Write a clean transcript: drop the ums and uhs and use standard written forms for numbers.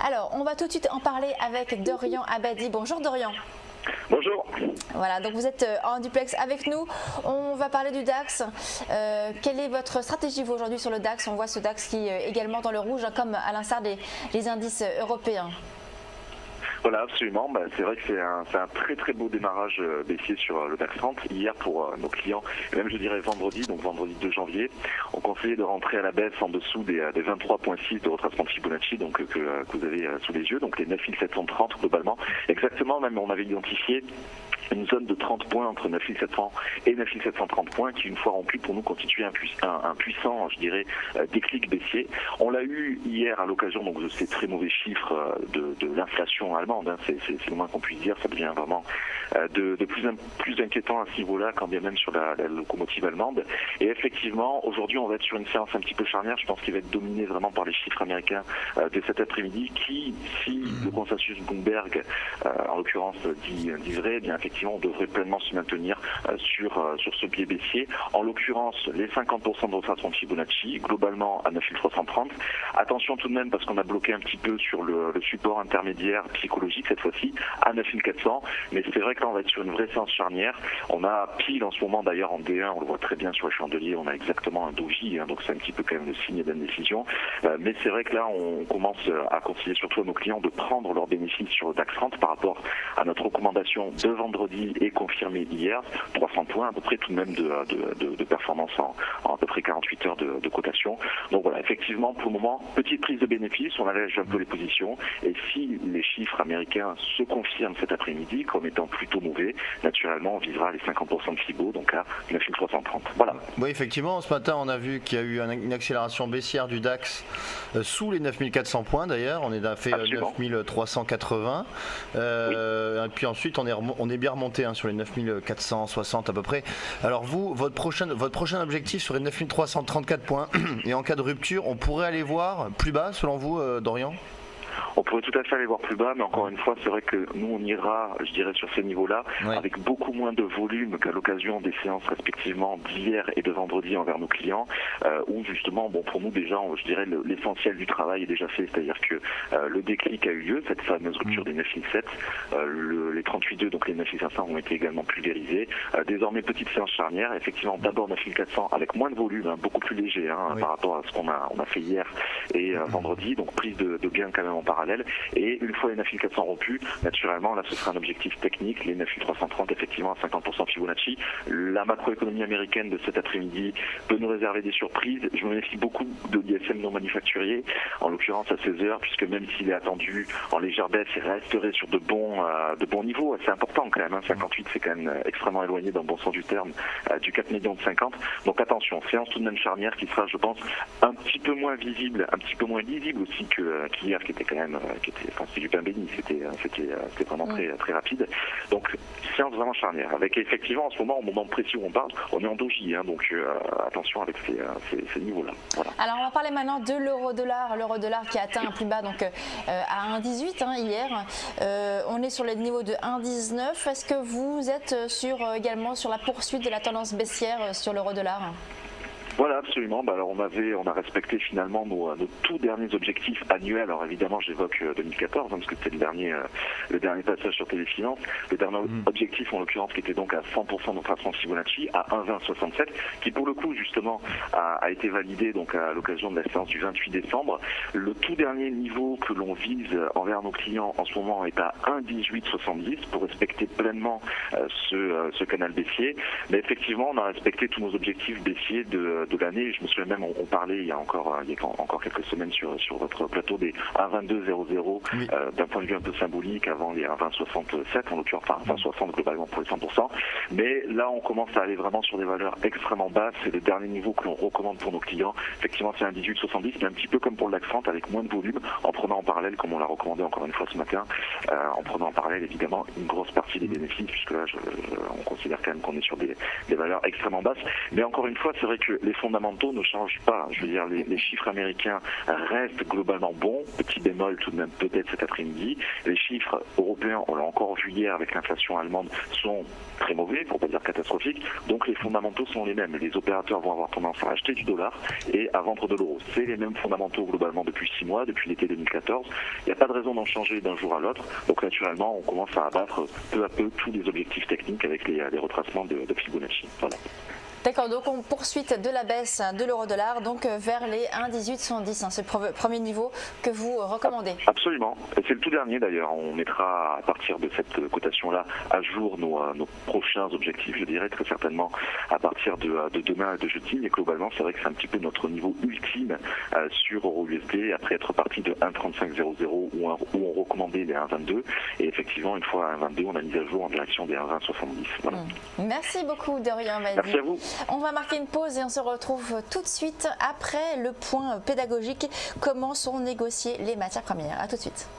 Alors, on va tout de suite en parler avec Dorian Abadi. Bonjour Dorian. Bonjour. Voilà, donc vous êtes en duplex avec nous. On va parler du DAX. Quelle est votre stratégie vous aujourd'hui sur le DAX? On voit ce DAX qui est également dans le rouge, comme à l'instar des indices européens. Voilà, absolument. C'est vrai que c'est un très très beau démarrage baissier sur le DAX 30. Hier pour nos clients, et même je dirais vendredi, donc vendredi 2 janvier, on conseillait de rentrer à la baisse en dessous des 23,6 de retracement de Fibonacci, donc que vous avez sous les yeux, donc les 9730 globalement. Exactement, même on avait identifié une zone de 30 points entre 9700 et 9730 points qui, une fois remplie, pour nous constituait un puissant, je dirais, déclic baissier. On l'a eu hier à l'occasion donc de ces très mauvais chiffres de l'inflation allemande, hein, c'est le moins qu'on puisse dire, ça devient vraiment de plus inquiétant à ce niveau-là, quand bien même sur la locomotive allemande. Et effectivement, aujourd'hui, on va être sur une séance un petit peu charnière, je pense qu'il va être dominé vraiment par les chiffres américains de cet après-midi, qui, si le consensus Bloomberg, en l'occurrence, dit vrai, eh bien effectivement, on devrait pleinement se maintenir sur ce pied baissier. En l'occurrence, les 50% de retracement de Fibonacci, globalement à 9330. Attention tout de même, parce qu'on a bloqué un petit peu sur le support intermédiaire psychologique cette fois-ci, à 9400. Mais c'est vrai que là, on va être sur une vraie séance charnière. On a pile en ce moment, d'ailleurs, en D1, on le voit très bien sur les chandeliers, on a exactement un doji, hein, donc c'est un petit peu quand même le signe d'indécision. Mais c'est vrai que là, on commence à conseiller surtout à nos clients de prendre leurs bénéfices sur le DAX 30 par rapport à notre recommandation de vendredi et confirmée hier, 300 points à peu près tout de même de performance en à peu près 48 heures de cotation. Donc voilà, effectivement, pour le moment, petite prise de bénéfices, on allège un peu les positions, et si les chiffres américains se confirment cet après-midi comme étant plutôt mauvais, naturellement, on visera les 50% de Fibo, donc à 9330. Voilà. Oui, effectivement, ce matin, on a vu qu'il y a eu une accélération baissière du DAX sous les 9400 points d'ailleurs, on a fait 9380, oui. Et puis ensuite, on est bien remonté sur les 9460 à peu près. Alors vous, votre prochain objectif serait 9334 points, et en cas de rupture, on pourrait aller voir plus bas selon vous, Dorian ? On pourrait tout à fait aller voir plus bas, mais encore une fois, c'est vrai que nous, on ira, je dirais, sur ces niveaux-là, oui, avec beaucoup moins de volume qu'à l'occasion des séances respectivement d'hier et de vendredi envers nos clients, où justement, bon, pour nous déjà, je dirais, l'essentiel du travail est déjà fait, c'est-à-dire que le déclic a eu lieu, cette fameuse rupture des 9007, les 38,2, donc les 9500 ont été également pulvérisés. Désormais, petite séance charnière, effectivement, d'abord 9400 avec moins de volume, hein, beaucoup plus léger, hein, oui, par rapport à ce qu'on a fait hier et vendredi, donc prise de gain quand même en parallèle. Et une fois les 9400 rompus, naturellement, là ce sera un objectif technique, les 9330 effectivement à 50% Fibonacci. La macroéconomie américaine de cet après-midi peut nous réserver des surprises. Je me méfie beaucoup de l'ISM non manufacturier, en l'occurrence à 16h, puisque même s'il est attendu en légère baisse, il resterait sur de bons niveaux. C'est important quand même, hein. 58 c'est quand même extrêmement éloigné dans le bon sens du terme du 4 millions de 50. Donc attention, séance tout de même charnière qui sera, je pense, un petit peu moins visible, un petit peu moins lisible aussi qu'hier, qui était quand même c'était du pain béni, c'était vraiment très, très rapide. Donc séance vraiment charnière, avec effectivement en ce moment, au moment précis où on parle, on est en doji, hein, donc attention avec ces niveaux-là. Voilà. Alors on va parler maintenant de l'euro-dollar qui a atteint un plus bas donc à 1,18 hier. On est sur les niveaux de 1,19. Est-ce que vous êtes également sur la poursuite de la tendance baissière sur l'euro-dollar ? Voilà, absolument. Alors on a respecté finalement nos tout derniers objectifs annuels. Alors évidemment, j'évoque 2014 hein, parce que c'était le dernier passage sur Téléfinance. Le dernier objectif, en l'occurrence, qui était donc à 100% de retracement de Fibonacci à 1,2067, qui pour le coup justement a été validé donc à l'occasion de la séance du 28 décembre. Le tout dernier niveau que l'on vise envers nos clients en ce moment est à 1,1870 pour respecter pleinement ce canal baissier. Mais effectivement, on a respecté tous nos objectifs baissiers de l'année. Je me souviens même, on parlait il y a encore quelques semaines sur votre plateau des 1,2200 oui, d'un point de vue un peu symbolique avant les 1,2067 en l'occurrence, enfin 1,60 globalement pour les 100%. Mais là, on commence à aller vraiment sur des valeurs extrêmement basses. C'est le dernier niveau que l'on recommande pour nos clients. Effectivement, c'est un 18,70, mais un petit peu comme pour le DAX 30 avec moins de volume, en prenant en parallèle, comme on l'a recommandé encore une fois ce matin, en prenant en parallèle évidemment une grosse partie des bénéfices, puisque là, on considère quand même qu'on est sur des valeurs extrêmement basses. Mais encore une fois, c'est vrai que les fondamentaux ne changent pas. Je veux dire, les chiffres américains restent globalement bons, petit bémol tout de même peut-être cet après-midi. Les chiffres européens, on l'a encore vu hier avec l'inflation allemande, sont très mauvais, pour pas dire catastrophiques. Donc les fondamentaux sont les mêmes. Les opérateurs vont avoir tendance à acheter du dollar et à vendre de l'euro. C'est les mêmes fondamentaux globalement depuis 6 mois, depuis l'été 2014. Il n'y a pas de raison d'en changer d'un jour à l'autre. Donc naturellement, on commence à abattre peu à peu tous les objectifs techniques avec les retracements de Fibonacci. Voilà. D'accord, donc on poursuit de la baisse de l'euro-dollar, donc vers les 1,1870, c'est le premier niveau que vous recommandez. Absolument, c'est le tout dernier d'ailleurs. On mettra à partir de cette cotation-là à jour nos prochains objectifs, je dirais très certainement à partir de demain et de jeudi. Mais globalement, c'est vrai que c'est un petit peu notre niveau ultime sur euro-USD, après être parti de 1,3500 où on recommandait les 1,22. Et effectivement, une fois à 1,22, on a mis à jour en direction des 1,2070. Voilà. Merci beaucoup Dorian Badi. Merci à vous. On va marquer une pause et on se retrouve tout de suite après le point pédagogique. Comment sont négociées les matières premières? À tout de suite.